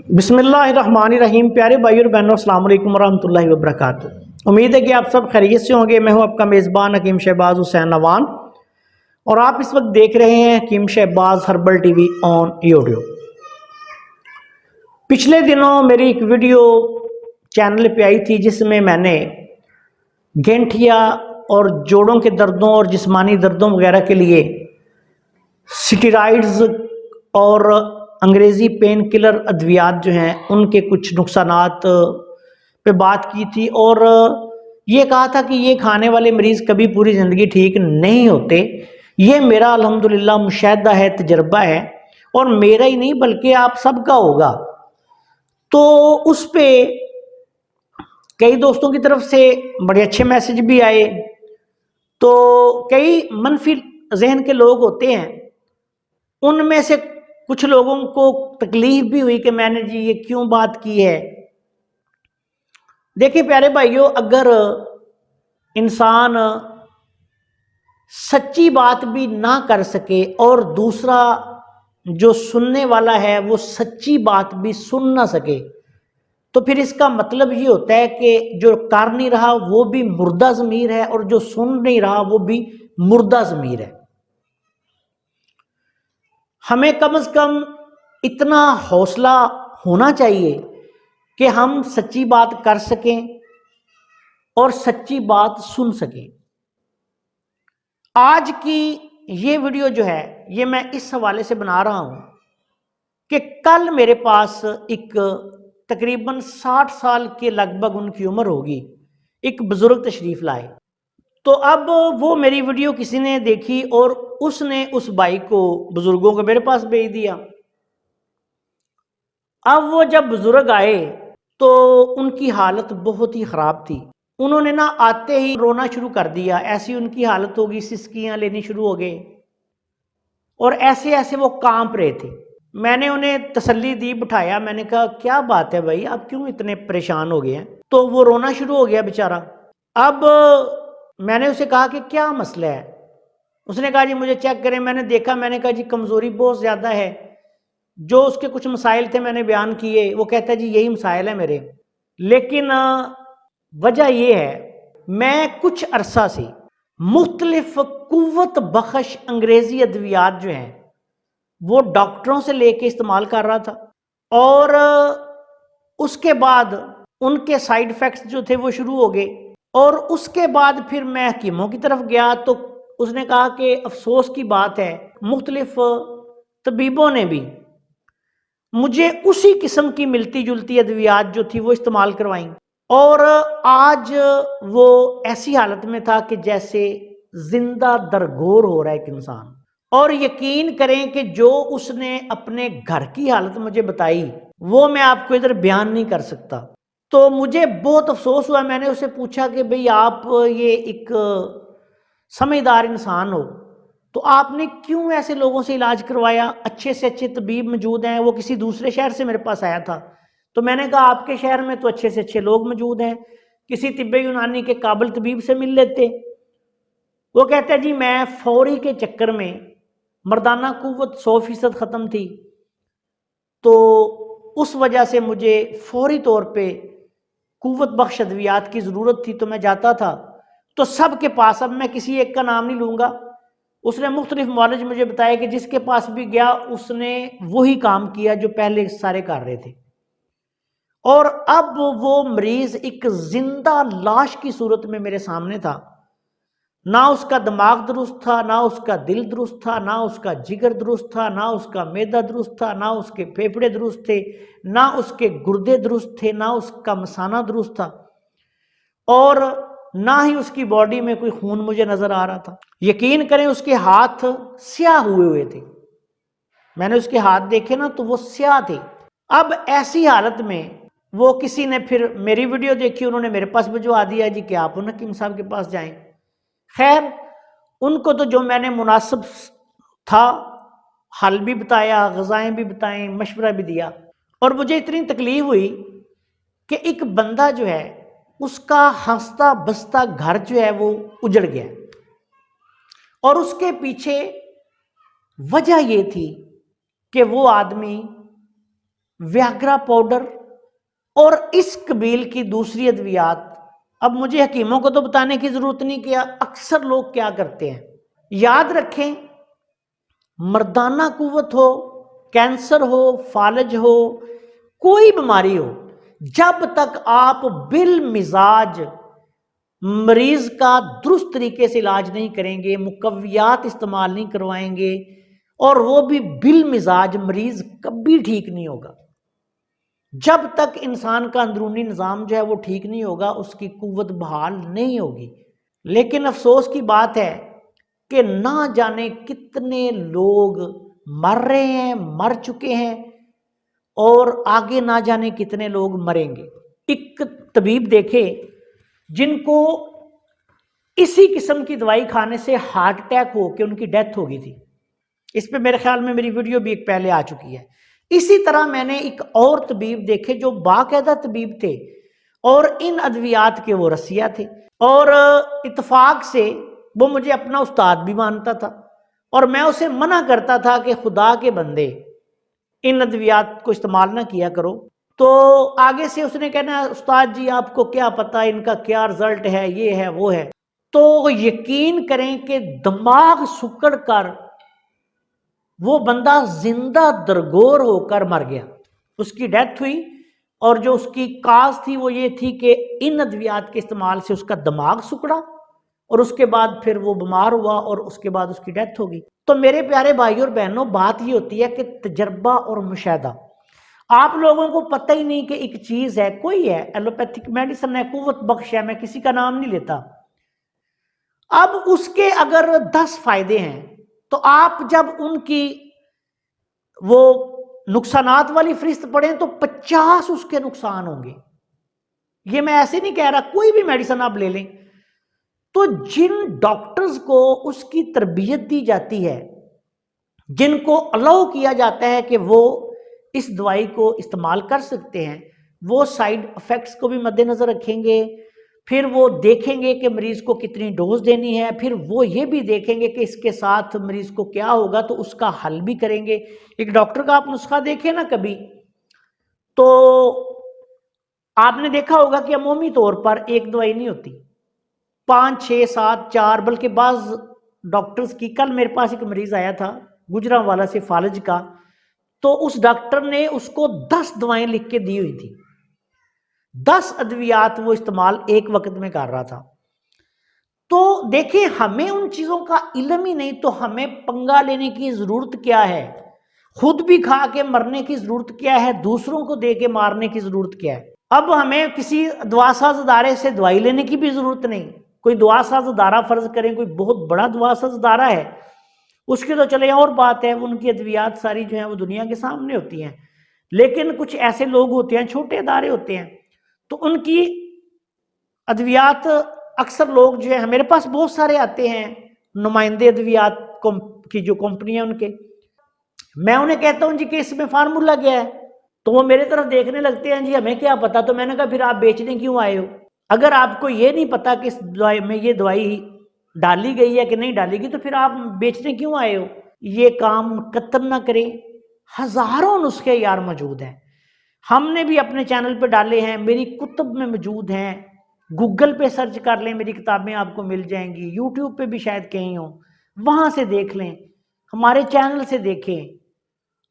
बिस्मिल्लाहिर्रहमानिर्रहीम। प्यारे भाई और बहनों, अस्सलाम वालेकुम वरहमतुल्लाहि वबरकातुहू। उम्मीद है कि आप सब खैरियत से होंगे। मैं हूं आपका मेज़बान हकीम शहबाज हुसैन नवान और आप इस वक्त देख रहे हैं Hakeem Shahbaz herbal TV on YouTube. पिछले दिनों मेरी एक वीडियो चैनल पे आई थी जिसमें मैंने गेंठिया और जोड़ों के दर्दों और जिस्मानी दर्दों वगैरह के लिए स्टेरॉइड्स और अंग्रेज़ी पेन किलर अद्वियात जो हैं उनके कुछ नुकसानात पे बात की थी और ये कहा था कि ये खाने वाले मरीज़ कभी पूरी ज़िंदगी ठीक नहीं होते। ये मेरा अल्हम्दुलिल्लाह मुशाहिदा है, तजर्बा है और मेरा ही नहीं बल्कि आप सबका होगा। तो उस पे कई दोस्तों की तरफ से बड़े अच्छे मैसेज भी आए। तो कई मनफी जहन के लोग होते हैं, उनमें से कुछ लोगों को तकलीफ भी हुई कि मैंने जी ये क्यों बात की है। देखिए प्यारे भाइयों, अगर इंसान सच्ची बात भी ना कर सके और दूसरा जो सुनने वाला है वो सच्ची बात भी सुन ना सके, तो फिर इसका मतलब ये होता है कि जो कर नहीं रहा वो भी मुर्दा ज़मीर है और जो सुन नहीं रहा वो भी मुर्दा ज़मीर है। हमें कम से कम इतना हौसला होना चाहिए कि हम सच्ची बात कर सकें और सच्ची बात सुन सकें। आज की ये वीडियो जो है ये मैं इस हवाले से बना रहा हूं कि कल मेरे पास एक तकरीबन 60 साल के लगभग उनकी उम्र होगी, एक बुजुर्ग तशरीफ लाए। तो अब वो मेरी वीडियो किसी ने देखी और उसने उस भाई को, बुजुर्गों को मेरे पास भेज दिया। अब वो जब बुजुर्ग आए तो उनकी हालत बहुत ही ख़राब थी। उन्होंने ना आते ही रोना शुरू कर दिया, ऐसी उनकी हालत होगी, सिसकियाँ लेनी शुरू हो गए और ऐसे ऐसे वो कांप रहे थे। मैंने उन्हें तसल्ली दी, बिठाया। मैंने कहा क्या बात है भाई, आप क्यों इतने परेशान हो गए हैं? तो वो रोना शुरू हो गया बेचारा। अब मैंने उसे कहा कि क्या मसला है? उसने कहा जी मुझे चेक करें। मैंने देखा, मैंने कहा जी कमज़ोरी बहुत ज़्यादा है। जो उसके कुछ मसाइल थे मैंने बयान किए। वो कहता है जी यही मसाइल है मेरे, लेकिन वजह यह है मैं कुछ अरसा से मुख्तलिफ कुव्वत बख्श अंग्रेज़ी अद्वियात जो हैं वो डॉक्टरों से लेके इस्तेमाल कर रहा था और उसके बाद उनके साइड इफ़ेक्ट्स जो थे वो शुरू हो गए और उसके बाद फिर मैं हकीमों की तरफ गया तो उसने कहा कि अफसोस की बात है, मुख्तलिफ तबीबों ने भी मुझे उसी किस्म की मिलती जुलती अद्वियात जो थी वो इस्तेमाल करवाई और आज वो ऐसी हालत में था कि जैसे जिंदा दरगोर हो रहा है एक इंसान। और यकीन करें कि जो उसने अपने घर की हालत मुझे बताई वो मैं आपको इधर बयान नहीं कर सकता। तो मुझे बहुत अफसोस हुआ। मैंने उससे पूछा कि भाई आप ये एक समझदार इंसान हो तो आपने क्यों ऐसे लोगों से इलाज करवाया? अच्छे से अच्छे तबीब मौजूद हैं। वो किसी दूसरे शहर से मेरे पास आया था। तो मैंने कहा आपके शहर में तो अच्छे से अच्छे लोग मौजूद हैं, किसी तिब्बे यूनानी के काबिल तबीब से मिल लेते। वो कहता है जी मैं फौरी के चक्कर में, मर्दाना कुव्वत 100% ख़त्म थी तो उस वजह से मुझे फौरी तौर पे कुव्वत बख्श अद्वियात की ज़रूरत थी। तो मैं जाता था तो सब के पास, अब मैं किसी एक का नाम नहीं लूँगा, उसने मुख्तलिफ मौलज मुझे बताया कि जिसके पास भी गया उसने वही काम किया जो पहले सारे कर रहे थे। और अब वो मरीज एक जिंदा लाश की सूरत में मेरे सामने था। ना उसका दिमाग दुरुस्त था, ना उसका दिल दुरुस्त था, ना उसका जिगर दुरुस्त था, ना उसका मैदा दुरुस्त था, ना उसके फेफड़े दुरुस्त थे, ना उसके गुर्दे दुरुस्त थे, ना उसका मसाना दुरुस्त था और ना ही उसकी बॉडी में कोई खून मुझे नजर आ रहा था। यकीन करें उसके हाथ स्याह हुए थे। मैंने उसके हाथ देखे ना तो वो स्याह थे। अब ऐसी हालत में वो किसी ने फिर मेरी वीडियो देखी, उन्होंने मेरे पास भिजवा दिया जी कि आप उन हकीम साहब के पास जाएं। खैर उनको तो जो मैंने मुनासिब था हल भी बताया, ग़िज़ाएं भी बताएं, मशवरा भी दिया। और मुझे इतनी तकलीफ हुई कि एक बंदा जो है उसका हंसता बसता घर जो है वो उजड़ गया और उसके पीछे वजह ये थी कि वो आदमी व्याग्रा पाउडर और इस कबील की दूसरी अद्वियात। अब मुझे हकीमों को तो बताने की जरूरत नहीं कि अक्सर लोग क्या करते हैं। याद रखें, मर्दाना कुव्वत हो, कैंसर हो, फालज हो, कोई बीमारी हो, जब तक आप बिल मिजाज मरीज का दुरुस्त तरीके से इलाज नहीं करेंगे, मुकव्वियात इस्तेमाल नहीं करवाएंगे, और वो भी बिल मिजाज, मरीज कभी ठीक नहीं होगा। जब तक इंसान का अंदरूनी निज़ाम जो है वो ठीक नहीं होगा, उसकी कुव्वत बहाल नहीं होगी। लेकिन अफसोस की बात है कि ना जाने कितने लोग मर रहे हैं, मर चुके हैं, और आगे ना जाने कितने लोग मरेंगे। एक तबीब देखे जिनको इसी किस्म की दवाई खाने से हार्ट अटैक हो के उनकी डेथ हो गई थी। इस पे मेरे ख्याल में मेरी वीडियो भी एक पहले आ चुकी है। इसी तरह मैंने एक और तबीब देखे जो बाकायदा तबीब थे और इन अद्वियात के वो रसिया थे, और इत्तेफाक से वो मुझे अपना उस्ताद भी मानता था, और मैं उसे मना करता था कि खुदा के बंदे इन अद्वियात को इस्तेमाल ना किया करो। तो आगे से उसने कहना, उस्ताद जी आपको क्या पता इनका क्या रिजल्ट है, ये है वो है। तो यकीन करें कि दिमाग सुकड़ कर वो बंदा जिंदा दरगोर होकर मर गया, उसकी डेथ हुई। और जो उसकी काज थी वो ये थी कि इन अद्वियात के इस्तेमाल से उसका दिमाग सुकड़ा, और उसके बाद फिर वो बीमार हुआ, और उसके बाद उसकी डेथ हो गई। तो मेरे प्यारे भाई और बहनों, बात ये होती है कि तजर्बा और मुशाहदा। आप लोगों को पता ही नहीं कि एक चीज है, कोई है एलोपैथिक मेडिसिन है, कुव्वत बख्श है, मैं किसी का नाम नहीं लेता। अब उसके अगर 10 फायदे हैं, तो आप जब उनकी वो नुकसानात वाली फरिश्त पढ़ें तो 50 उसके नुकसान होंगे। ये मैं ऐसे नहीं कह रहा, कोई भी मेडिसिन आप ले लें। तो जिन डॉक्टर्स को उसकी तरबियत दी जाती है, जिनको अलाउ किया जाता है कि वो इस दवाई को इस्तेमाल कर सकते हैं, वो साइड इफेक्ट्स को भी मद्देनजर रखेंगे। फिर वो देखेंगे कि मरीज को कितनी डोज देनी है, फिर वो ये भी देखेंगे कि इसके साथ मरीज को क्या होगा, तो उसका हल भी करेंगे। एक डॉक्टर का आप नुस्खा देखें ना कभी, तो आपने देखा होगा कि अमूमी तौर पर एक दवाई नहीं होती, 5 6 7 4, बल्कि बाज डॉक्टर्स की। कल मेरे पास एक मरीज आया था गुजरांवाला से, फालज का, तो उस डॉक्टर ने उसको 10 दवाएं लिख के दी हुई थी, 10 अद्वियात वो इस्तेमाल एक वक्त में कर रहा था। तो देखिए, हमें उन चीजों का इल्म ही नहीं, तो हमें पंगा लेने की जरूरत क्या है? खुद भी खा के मरने की जरूरत क्या है? दूसरों को दे के मारने की जरूरत क्या है? अब हमें किसी दुआसाज अदारे से दवाई लेने की भी जरूरत नहीं। कोई दुआसाज अदारा फर्ज करें, कोई बहुत बड़ा दुआसाज अदारा है, उसकी तो चले और बात है, उनकी अद्वियात सारी जो है वो दुनिया के सामने होती हैं। लेकिन कुछ ऐसे लोग होते हैं, छोटे अदारे होते हैं, तो उनकी अद्वियात अक्सर लोग जो है, मेरे पास बहुत सारे आते हैं नुमाइंदे अद्वियात की जो कंपनियां उनके, मैं उन्हें कहता हूं जी कि इसमें फार्मूला क्या है, तो वो मेरे तरफ देखने लगते हैं, जी हमें क्या पता। तो मैंने कहा फिर आप बेचने क्यों आए हो? अगर आपको ये नहीं पता कि इस दवाई में ये दवाई डाली गई है कि नहीं डाली गई, तो फिर आप बेचने क्यों आए हो? ये काम कतन ना करें। हजारों नुस्खे यार मौजूद हैं, हमने भी अपने चैनल पे डाले हैं, मेरी कुतुब में मौजूद हैं। गूगल पे सर्च कर लें, मेरी किताबें आपको मिल जाएंगी। यूट्यूब पे भी शायद कहीं हो, वहां से देख लें, हमारे चैनल से देखें।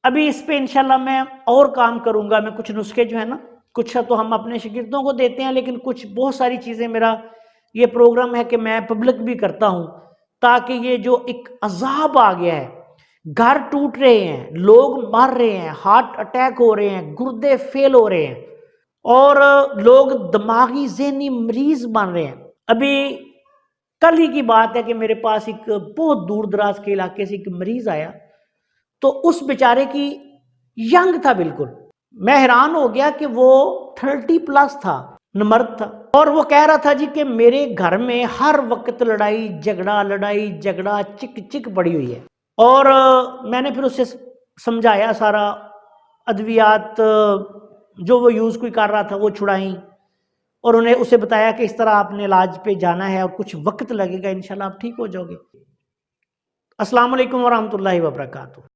अभी इस पे इंशाल्लाह मैं और काम करूंगा। मैं कुछ नुस्खे जो है ना, कुछ तो हम अपने शागिर्दों को देते हैं, लेकिन कुछ बहुत सारी चीज़ें मेरा ये प्रोग्राम है कि मैं पब्लिक भी करता हूँ, ताकि ये जो एक अजाब आ गया है, घर टूट रहे हैं, लोग मर रहे हैं, हार्ट अटैक हो रहे हैं, गुर्दे फेल हो रहे हैं, और लोग दिमागी ज़हनी मरीज बन रहे हैं। अभी कल ही की बात है कि मेरे पास एक बहुत दूर दराज के इलाके से एक मरीज आया, तो उस बेचारे की यंग था बिल्कुल, मैं हैरान हो गया कि वो 30+ था, मर्द था, और वो कह रहा था जी कि मेरे घर में हर वक्त लड़ाई झगड़ा चिक चिक पड़ी हुई है। और मैंने फिर उसे समझाया, सारा अद्वियात जो वो यूज़ कोई कर रहा था वो छुड़ाई, और उन्हें उसे बताया कि इस तरह आपने इलाज पे जाना है और कुछ वक्त लगेगा, इंशाल्लाह आप ठीक हो जाओगे। अस्सलाम वालेकुम वरहमतुल्लाहि वबरकातुहू।